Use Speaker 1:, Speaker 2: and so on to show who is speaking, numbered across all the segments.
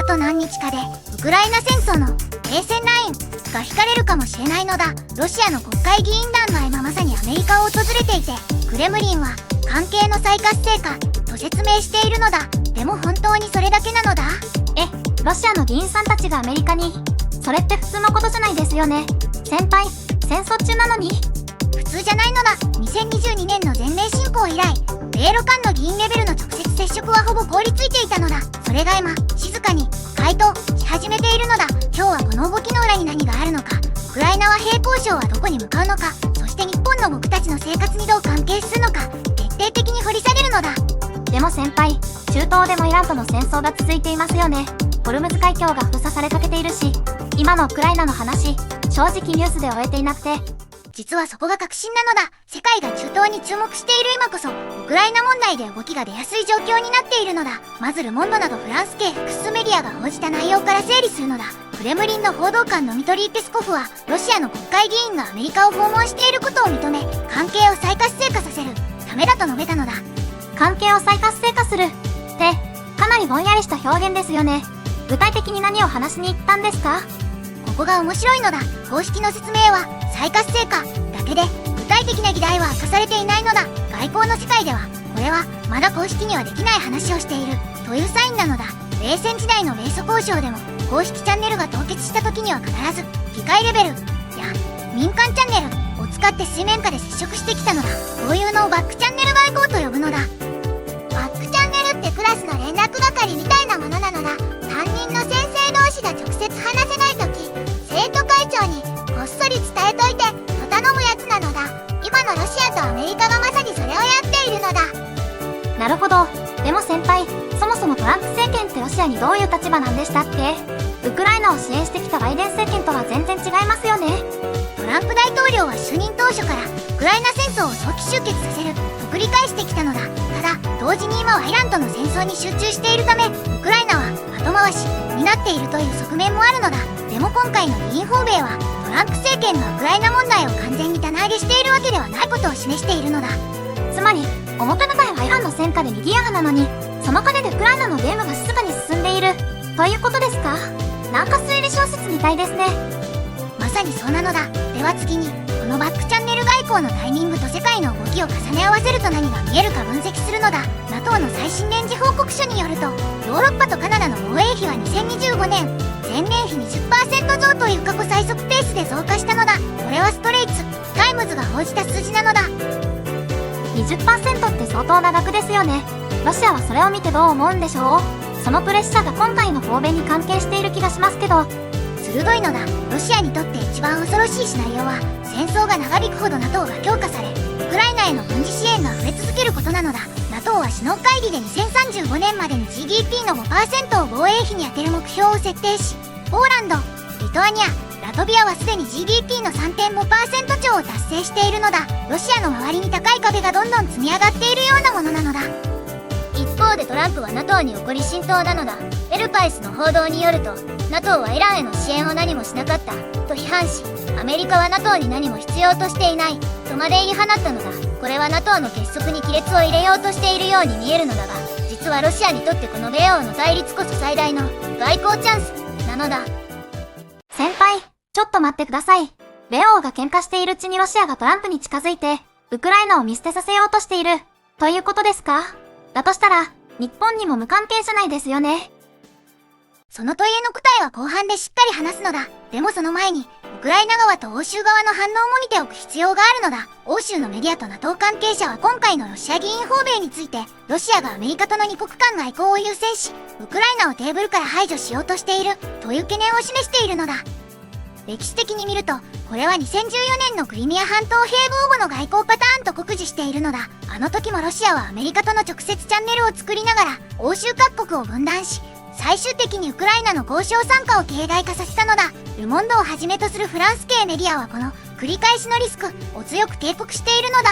Speaker 1: と何日かでウクライナ戦争の停戦ラインが引かれるかもしれないのだ。ロシアの国会議員団が今まさにアメリカを訪れていて、クレムリンは関係の再活性化と説明しているのだ。でも本当にそれだけなのだ。
Speaker 2: ロシアの議員さんたちがアメリカに。それって普通のことじゃないですよね。先輩、戦争中なのに。
Speaker 1: 普通じゃないのだ。2022年の全米侵攻以来、米ロ間の議員レベルの直接接触はほぼ凍りついていたのだ。それが今、静かに回答し始めているのだ。今日はこの動きの裏に何があるのか、ウクライナ和平交渉はどこに向かうのか、そして日本の僕たちの生活にどう関係するのか、徹底的に掘り下げるのだ。
Speaker 2: でも先輩、中東でもイランとの戦争が続いていますよね。ホルムズ海峡が封鎖されかけているし、今のウクライナの話、正直ニュースで終えていなくて。
Speaker 1: 実はそこが確信なのだ。世界が中東に注目している今こそ、ウクライナ問題で動きが出やすい状況になっているのだ。まずルモンドなどフランス系複数メディアが報じた内容から整理するのだ。クレムリンの報道官のミトリー・ペスコフは、ロシアの国会議員がアメリカを訪問していることを認め、関係を再活性化させるためだと述べたのだ。
Speaker 2: 関係を再活性化するって、かなりぼんやりした表現ですよね。具体的に何を話しに行ったんですか？
Speaker 1: ここが面白いのだ。公式の説明は再活性化だけで、具体的な議題は明かされていないのだ。外交の世界ではこれはまだ公式にはできない話をしているというサインなのだ。冷戦時代の米ソ交渉でも公式チャンネルが凍結した時には必ず議会レベルや民間チャンネルを使って水面下で接触してきたのだ。そういうのをバックチャンネル外交と呼ぶのだ。バックチャンネルってクラスの連絡係みたいなものなのだ。担任の先生同士が直接話せない時、生徒会長にこっそり伝えといてと頼むやつなのだ。今のロシアとアメリカがまさにそれをやっているのだ。
Speaker 2: なるほど。でも先輩、そもそもトランプ政権ってロシアにどういう立場なんでしたっけ？ウクライナを支援してきたバイデン政権とは全然違いますよね。
Speaker 1: トランプ大統領は就任当初からウクライナ戦争を早期終結させると繰り返してきたのだ。ただ同時に今はイランとの戦争に集中しているため、ウクライナは後回しになっているという側面もあるのだ。でも今回の議員訪米はトランプ政権がウクライナ問題を完全に棚上げしているわけではないことを示しているのだ。
Speaker 2: つまり表舞台はイランの戦火で賑やかなのに、その陰でウクライナのゲームが静かに進んでいるということですか？なんか推理小説みたいですね。
Speaker 1: まさにそうなのだ。では次に、このバックチャンネル外交のタイミングと世界の動きを重ね合わせると何が見えるか分析するのだ。 NATO の最新年次報告書によると、ヨーロッパとカナダの防衛費は2025年前年比 20% 増という過去最速ペースで増加したのだ。これはストレイツタイムズが報じた数字なのだ。
Speaker 2: 20% って相当な額ですよね。ロシアはそれを見てどう思うんでしょう？そのプレッシャーが今回の訪米に関係している気がしますけど。
Speaker 1: 鋭いのだ。ロシアにとって一番恐ろしいシナリオは、戦争が長引くほど NATO が強化され、ウクライナへの軍事支援が増え続けることなのだ。 NATO は首脳会議で2035年までに GDP の 5% を防衛費に充てる目標を設定し、ポーランド、リトアニア、ラトビアはすでに GDP の 3.5% 超を達成しているのだ。ロシアの周りに高い壁がどんどん積み上がっているようなものなのだ。一方でトランプは NATO に怒り心頭なのだ。エルパイスの報道によると、 NATO はイランへの支援を何もしなかったと批判し、アメリカは NATO に何も必要としていないとまで言い放ったのだ。これは NATO の結束に亀裂を入れようとしているように見えるのだが、実はロシアにとってこの米欧の対立こそ最大の外交チャンスなのだ。
Speaker 2: 先輩、ちょっと待ってください。米欧が喧嘩しているうちにロシアがトランプに近づいて、ウクライナを見捨てさせようとしているということですか？だとしたら、日本にも無関係じゃないですよね。
Speaker 1: その問いへの答えは後半でしっかり話すのだ。でもその前に、ウクライナ側と欧州側の反応も見ておく必要があるのだ。欧州のメディアと NATO 関係者は今回のロシア議員訪米について、ロシアがアメリカとの二国間外交を優先し、ウクライナをテーブルから排除しようとしているという懸念を示しているのだ。歴史的に見ると、これは2014年のクリミア半島併合後の外交パターンと酷似しているのだ。あの時もロシアはアメリカとの直接チャンネルを作りながら、欧州各国を分断し、最終的にウクライナの交渉参加を形骸化させたのだ。ルモンドをはじめとするフランス系メディアはこの繰り返しのリスクを強く警告しているのだ。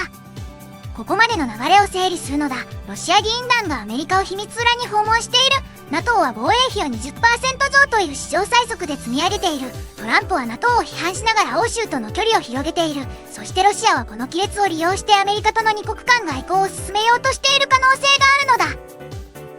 Speaker 1: ここまでの流れを整理するのだ。ロシア議員団がアメリカを秘密裏に訪問している。 NATO は防衛費を 20% 増という史上最速で積み上げている。トランプは NATO を批判しながら欧州との距離を広げている。そしてロシアはこの亀裂を利用してアメリカとの二国間外交を進めようとしている可能性があるのだ。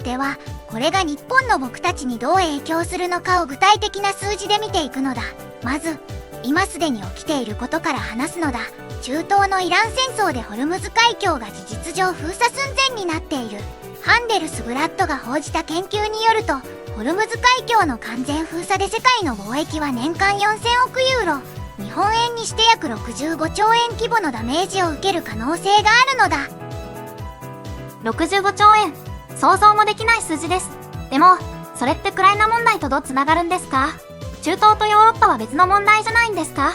Speaker 1: では、これが日本の僕たちにどう影響するのかを具体的な数字で見ていくのだ。まず、今すでに起きていることから話すのだ。中東のイラン戦争でホルムズ海峡が事実上封鎖寸前になっている。ハンデルスブラッドが報じた研究によると、ホルムズ海峡の完全封鎖で世界の貿易は年間4000億ユーロ、日本円にして約65兆円規模のダメージを受ける可能性があるのだ。
Speaker 2: 65兆円。想像もできない数字です。でも、それってウクライナ問題とどうつながるんですか？中東とヨーロッパは別の問題じゃないんですか？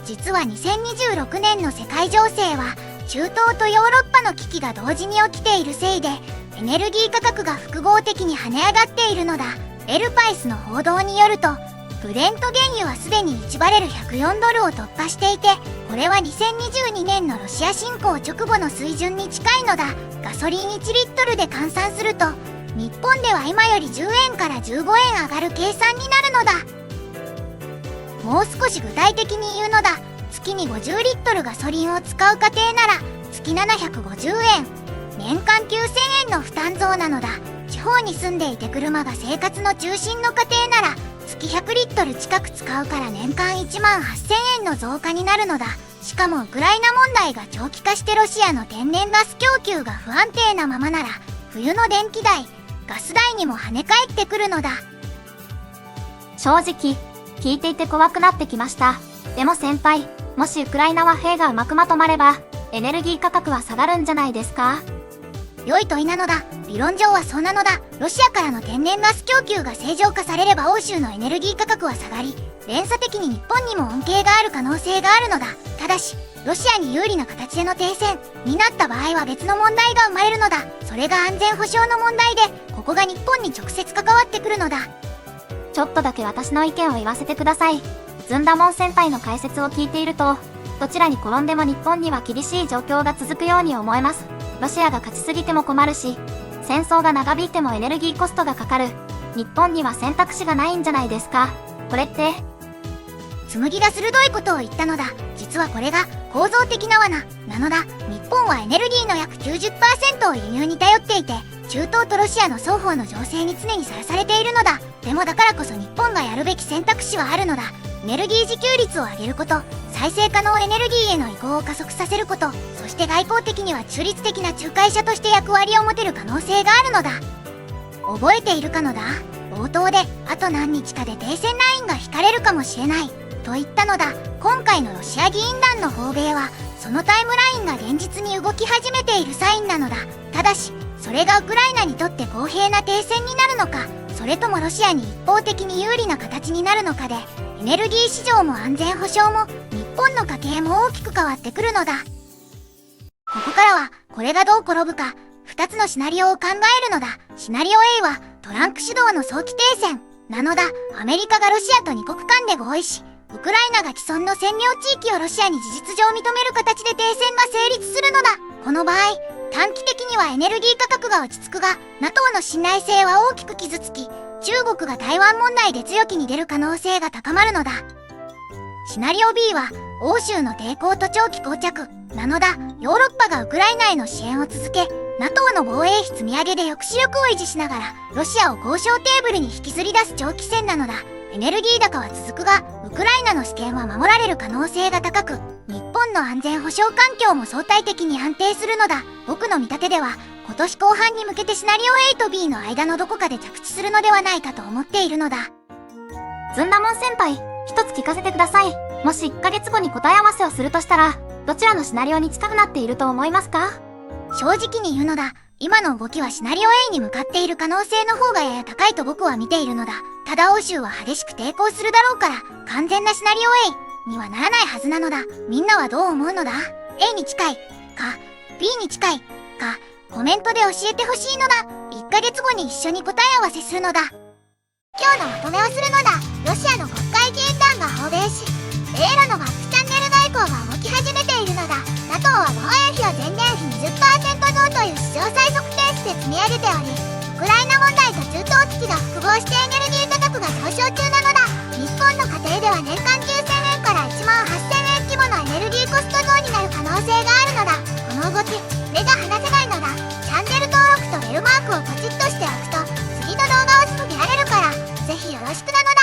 Speaker 1: 実は2026年の世界情勢は、中東とヨーロッパの危機が同時に起きているせいで、エネルギー価格が複合的に跳ね上がっているのだ。エルパイスの報道によると、ブレント原油はすでに1バレル104ドルを突破していて、これは2022年のロシア侵攻直後の水準に近いのだ。ガソリン1リットルで換算すると、日本では今より10円から15円上がる計算になるのだ。もう少し具体的に言うのだ。月に50リットルガソリンを使う家庭なら、月750円。年間9000円の負担増なのだ。地方に住んでいて車が生活の中心の家庭なら、月100リットル近く使うから年間1万8000円の増加になるのだ。しかもウクライナ問題が長期化してロシアの天然ガス供給が不安定なままなら、冬の電気代、ガス代にも跳ね返ってくるのだ。
Speaker 2: 正直、聞いていて怖くなってきました。でも先輩、もしウクライナ和平がうまくまとまれば、エネルギー価格は下がるんじゃないですか？
Speaker 1: 良い問いなのだ。理論上はそうなのだ。ロシアからの天然ガス供給が正常化されれば欧州のエネルギー価格は下がり、連鎖的に日本にも恩恵がある可能性があるのだ。ただし、ロシアに有利な形での停戦になった場合は別の問題が生まれるのだ。それが安全保障の問題で、ここが日本に直接関わってくるのだ。
Speaker 2: ちょっとだけ私の意見を言わせてください。ずんだもん先輩の解説を聞いていると、どちらに転んでも日本には厳しい状況が続くように思えます。ロシアが勝ちすぎても困るし、戦争が長引いてもエネルギーコストがかかる。日本には選択肢がないんじゃないですか。これって。
Speaker 1: 紬が鋭いことを言ったのだ。実はこれが構造的な罠なのだ。日本はエネルギーの約 90% を輸入に頼っていて、中東とロシアの双方の情勢に常にさらされているのだ。でもだからこそ日本がやるべき選択肢はあるのだ。エネルギー自給率を上げること、再生可能エネルギーへの移行を加速させること、そして外交的には中立的な仲介者として役割を持てる可能性があるのだ。覚えているかのだ。冒頭で、あと何日かで停戦ラインが引かれるかもしれない、と言ったのだ。今回のロシア議員団の訪米は、そのタイムラインが現実に動き始めているサインなのだ。ただし、それがウクライナにとって公平な停戦になるのか、それともロシアに一方的に有利な形になるのかで、エネルギー市場も安全保障も日本の家計も大きく変わってくるのだ。ここからはこれがどう転ぶか2つのシナリオを考えるのだ。シナリオ A はトランプ主導の早期停戦なのだ。アメリカがロシアと2国間で合意し、ウクライナが既存の占領地域をロシアに事実上認める形で停戦が成立するのだ。この場合、短期的にはエネルギー価格が落ち着くが、NATO の信頼性は大きく傷つき、中国が台湾問題で強気に出る可能性が高まるのだ。シナリオ B は、欧州の抵抗と長期膠着なのだ。ヨーロッパがウクライナへの支援を続け、NATO の防衛費積み上げで抑止力を維持しながら、ロシアを交渉テーブルに引きずり出す長期戦なのだ。エネルギー高は続くが、ウクライナの主権は守られる可能性が高く、日本の安全保障環境も相対的に安定するのだ。僕の見立てでは、今年後半に向けてシナリオ A と B の間のどこかで着地するのではないかと思っているのだ。
Speaker 2: ずんだもん先輩、一つ聞かせてください。もし1ヶ月後に答え合わせをするとしたら、どちらのシナリオに近くなっていると思いますか？
Speaker 1: 正直に言うのだ。今の動きはシナリオ A に向かっている可能性の方がやや高いと僕は見ているのだ。ただ欧州は激しく抵抗するだろうから、完全なシナリオ A にはならないはずなのだ。みんなはどう思うのだ？ A に近いか B に近いか、コメントで教えてほしいのだ。1ヶ月後に一緒に答え合わせするのだ。今日のまとめをするのだ。ロシアの国会議員団が訪米し、米ロのバックチャンネル外交が動き始めているのだ。NATO は防衛費を前年比 20% 増という史上最速ペースで積み上げており、ウクライナ問題と中東危機が複合してエネルギー価格が上昇中なのだ。日本の家庭では年間9000円から1万8000円規模のエネルギーコスト増になる可能性があるのだ。この動き、目が離せないのだ。チャンネル登録とベルマークをポチッとしておく恐縮なのだ。